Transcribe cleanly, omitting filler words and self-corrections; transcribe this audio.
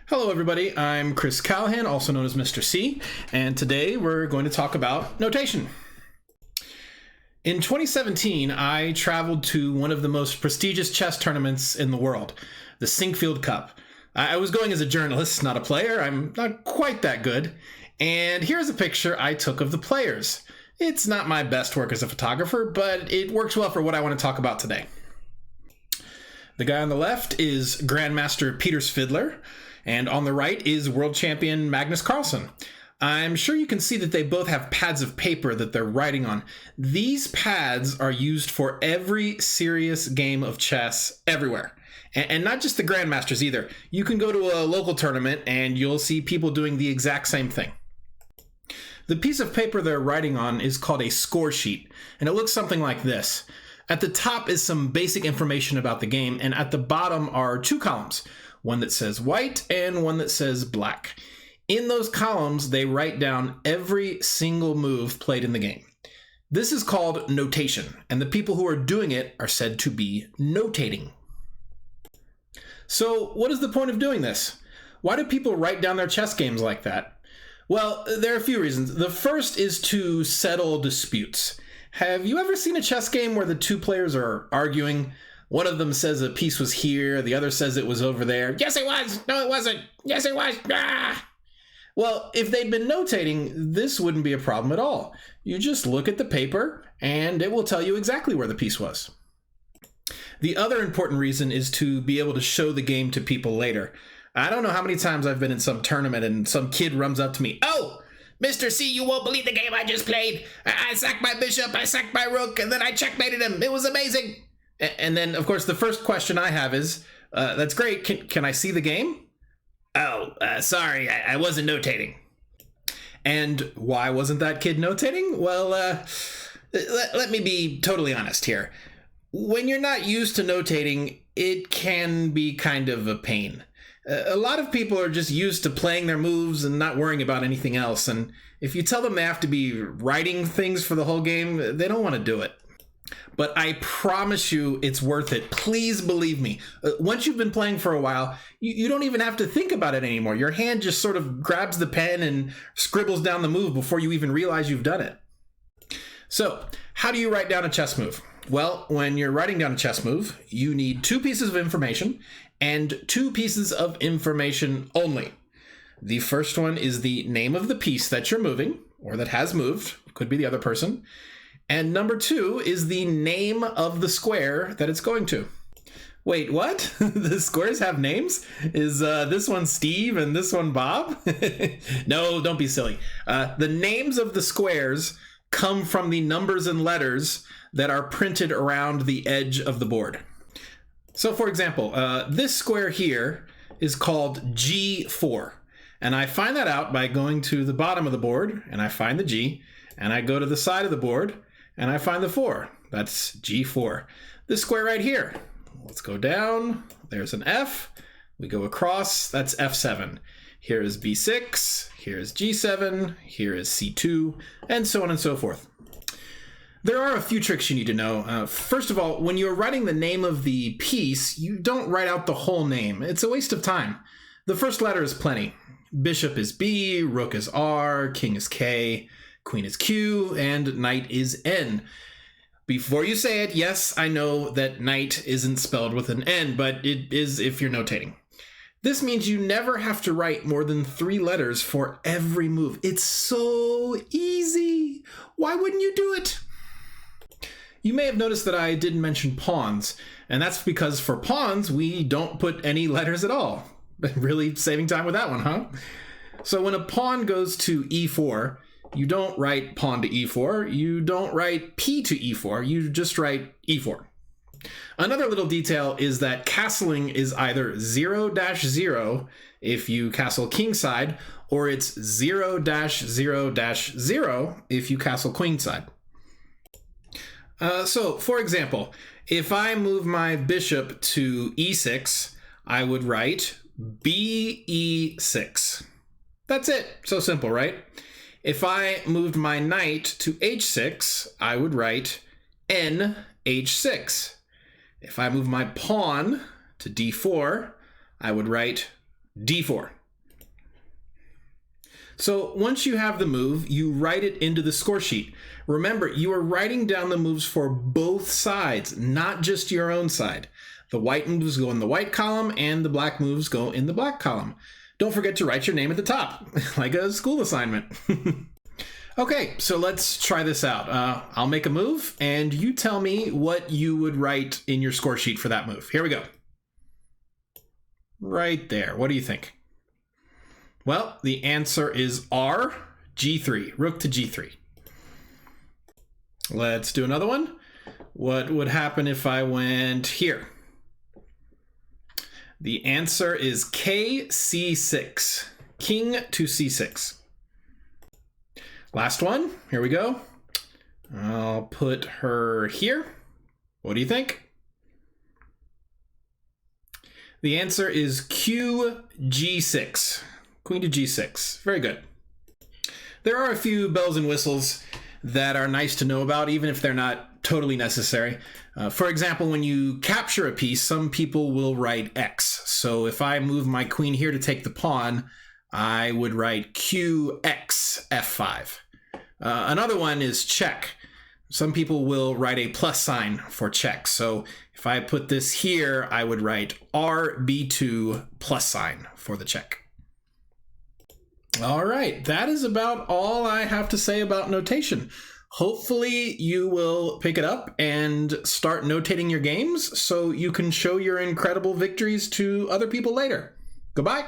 Hello everybody, I'm Chris Callahan, also known as Mr. C, and today we're going to talk about notation. In 2017, I traveled to one of the most prestigious chess tournaments in the world, the Sinkfield Cup. I was going as a journalist, not a player. I'm not quite that good. And here's a picture I took of the players. It's not my best work as a photographer, but it works well for what I want to talk about today. The guy on the left is Grandmaster Peter Svidler, and on the right is world champion Magnus Carlsen. I'm sure you can see that they both have pads of paper that they're writing on. These pads are used for every serious game of chess everywhere. And not just the grandmasters either. You can go to a local tournament and you'll see people doing the exact same thing. The piece of paper they're writing on is called a score sheet, and it looks something like this. At the top is some basic information about the game, and at the bottom are two columns, one that says white and one that says black. In those columns, they write down every single move played in the game. This is called notation, and the people who are doing it are said to be notating. So, what is the point of doing this? Why do people write down their chess games like that? Well, there are a few reasons. The first is to settle disputes. Have you ever seen a chess game where the two players are arguing? One of them says a piece was here, the other says it was over there. Yes, it was! No, it wasn't! Yes, it was! Ah! Well, if they'd been notating, this wouldn't be a problem at all. You just look at the paper, and it will tell you exactly where the piece was. The other important reason is to be able to show the game to people later. I don't know how many times I've been in some tournament and some kid runs up to me, "Oh, Mr. C, you won't believe the game I just played. I sacked my bishop, I sacked my rook, and then I checkmated him. It was amazing." And then, of course, the first question I have is, that's great, can I see the game? "Oh, sorry, I wasn't notating." And why wasn't that kid notating? Well, let me be totally honest here. When you're not used to notating, it can be kind of a pain. A lot of people are just used to playing their moves and not worrying about anything else. And if you tell them they have to be writing things for the whole game, they don't want to do it. But I promise you it's worth it. Please believe me. Once you've been playing for a while, you don't even have to think about it anymore. Your hand just sort of grabs the pen and scribbles down the move before you even realize you've done it. So, how do you write down a chess move? Well, when you're writing down a chess move, you need two pieces of information and two pieces of information only. The first one is the name of the piece that you're moving, or that has moved, could be the other person. And number two is the name of the square that it's going to. Wait, what? The squares have names? Is this one Steve and this one Bob? No, don't be silly. The names of the squares come from the numbers and letters that are printed around the edge of the board. So for example, this square here is called G4. And I find that out by going to the bottom of the board, and I find the G, and I go to the side of the board, and I find the 4. That's G4. This square right here, let's go down, there's an F, we go across, that's F7. Here is B6, here is G7, here is C2, and so on and so forth. There are a few tricks you need to know. First of all, when you're writing the name of the piece, you don't write out the whole name. It's a waste of time. The first letter is plenty. Bishop is B, rook is R, king is K, queen is Q, and knight is N. Before you say it, yes, I know that knight isn't spelled with an N, but it is if you're notating. This means you never have to write more than 3 letters for every move. It's so easy. Why wouldn't you do it? You may have noticed that I didn't mention pawns, and that's because for pawns, we don't put any letters at all. Really saving time with that one, huh? So when a pawn goes to E4, you don't write pawn to E4, you don't write P to E4, you just write E4. Another little detail is that castling is either 0-0 if you castle kingside, or it's 0-0-0 if you castle queenside. So, for example, if I move my bishop to E6, I would write BE6. That's it. So simple, right? If I moved my knight to H6, I would write NH6. If I move my pawn to D4, I would write D4. So once you have the move, you write it into the score sheet. Remember, you are writing down the moves for both sides, not just your own side. The white moves go in the white column and the black moves go in the black column. Don't forget to write your name at the top, like a school assignment. Okay, so let's try this out. I'll make a move and you tell me what you would write in your score sheet for that move. Here we go. Right there. What do you think? Well, the answer is R, G3, rook to G3. Let's do another one. What would happen if I went here? The answer is K, C6, king to C6. Last one, here we go. I'll put her here. What do you think? The answer is Q, G6. Queen to G6. Very good. There are a few bells and whistles that are nice to know about, even if they're not totally necessary. For example, when you capture a piece, some people will write X. So if I move my queen here to take the pawn, I would write QX F5. Another one is check. Some people will write a plus sign for check. So if I put this here, I would write RB2 plus sign for the check. All right, that is about all I have to say about notation. Hopefully you will pick it up and start notating your games so you can show your incredible victories to other people later. Goodbye.